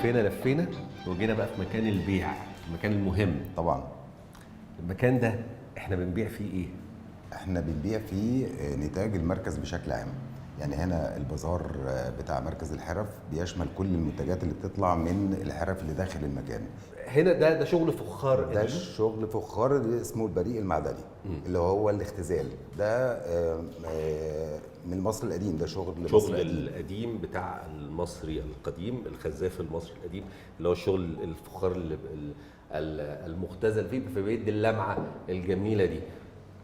لفينا وجينا بقى في مكان البيع، المكان المهم. طبعا المكان ده احنا بنبيع فيه ايه؟ احنا بنبيع فيه نتاج المركز بشكل عام. يعني هنا البازار بتاع مركز الحرف بيشمل كل المنتجات اللي بتطلع من الحرف اللي داخل المكان. هنا ده شغل فخار ده قديم؟ شغل فخار اللي اسمه البريق المعدني، اللي هو الاختزال ده من المصري القديم. ده شغل القديم بتاع المصري القديم، الخزاف المصري القديم، اللي هو الشغل الفخار اللي المختزل فيه، فبيدي اللمعه الجميله دي.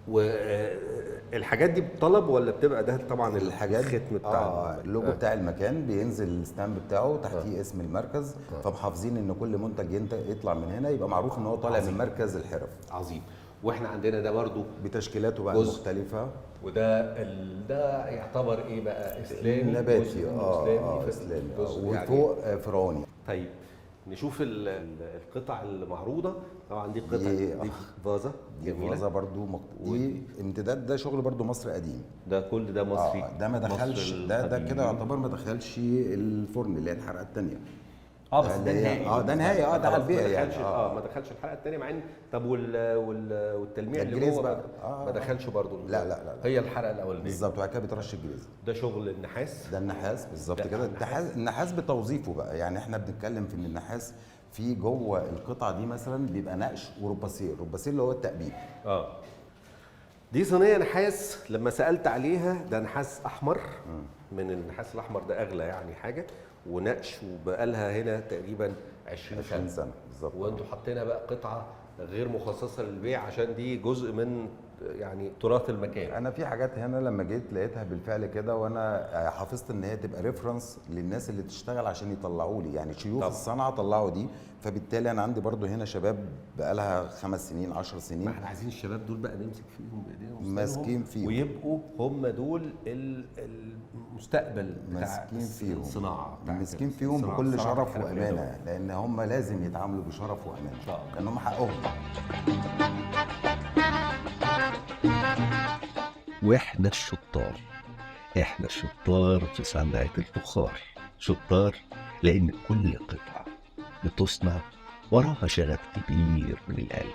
والحاجات دي بطلب ولا بتبقى ده طبعا الحاجات الختم بتاع اللوجو بتاع المكان بينزل الستامب بتاعه تحتيه اسم المركز. فمحافظين ان كل منتج يطلع من هنا يبقى معروف ان هو طالع من مركز الحرف. عظيم. واحنا عندنا ده برضو بتشكيلاته بقى مختلفه. وده ده يعتبر ايه بقى؟ اسلامي، نباتي. اسلامي وفوق يعني فرعوني. طيب نشوف القطع المعروضه. طبعا دي قطع، دي فازه جميله. فازه برضو دي امتداد، ده شغل برضو مصري قديم. ده كل ده مصري. ده ما دخلش، ده كده يعتبر ما دخلش الفرن اللي هي الحرقه الثانيه. بس ده نهائي. ده نهائي. ده على البيئه يعني. ما دخلش الحلقه الثانيه. مع ان طب والتلميع اللي جوه بقى ما دخلش برضو. لا هي الحلقه الاولانيه بالظبط. وبعد كده بترش الجريز. ده شغل النحاس. ده النحاس بالظبط كده. النحاس بتوظيفه بقى. يعني احنا بنتكلم في ان النحاس في جوه القطعه دي مثلا بيبقى نقش ورباسير. الرباسير اللي هو التأبيد. دي صينيه نحاس. لما سالت عليها ده نحاس احمر. من النحاس الاحمر ده اغلى يعني حاجه، ونقش، وبقالها هنا تقريبا 20 سنه بالظبط. وانتوا حاطينها بقى قطعه غير مخصصه للبيع عشان دي جزء من يعني تراث المكان. انا في حاجات هنا لما جيت لقيتها بالفعل كده، وانا حافظت ان هي تبقى ريفرنس للناس اللي تشتغل عشان يطلعوا لي، يعني شيوخ الصنعه طلعوا دي. فبالتالي انا عندي برضو هنا شباب بقى لها 5 سنين 10 سنين. ما احنا عايزين الشباب دول بقى نمسك فيهم بايدينا ماسكين فيهم، ويبقوا هم دول المستقبل بتاع الصناعه. ماسكين فيهم بكل شرف وامانه، لان هم لازم يتعاملوا بشرف وامانه لان هم حقهم. واحنا الشطار في صناعة الفخار. شطار لأن كل قطعة بتصنع وراها شغف كبير من القلب.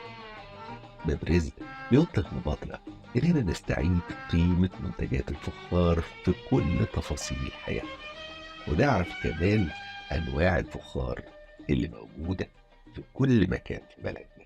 باب رزق بيطلق مبادرة إننا نستعيد قيمة منتجات الفخار في كل تفاصيل حياتنا، ونعرف كمان أنواع الفخار اللي موجودة في كل مكان في بلدنا.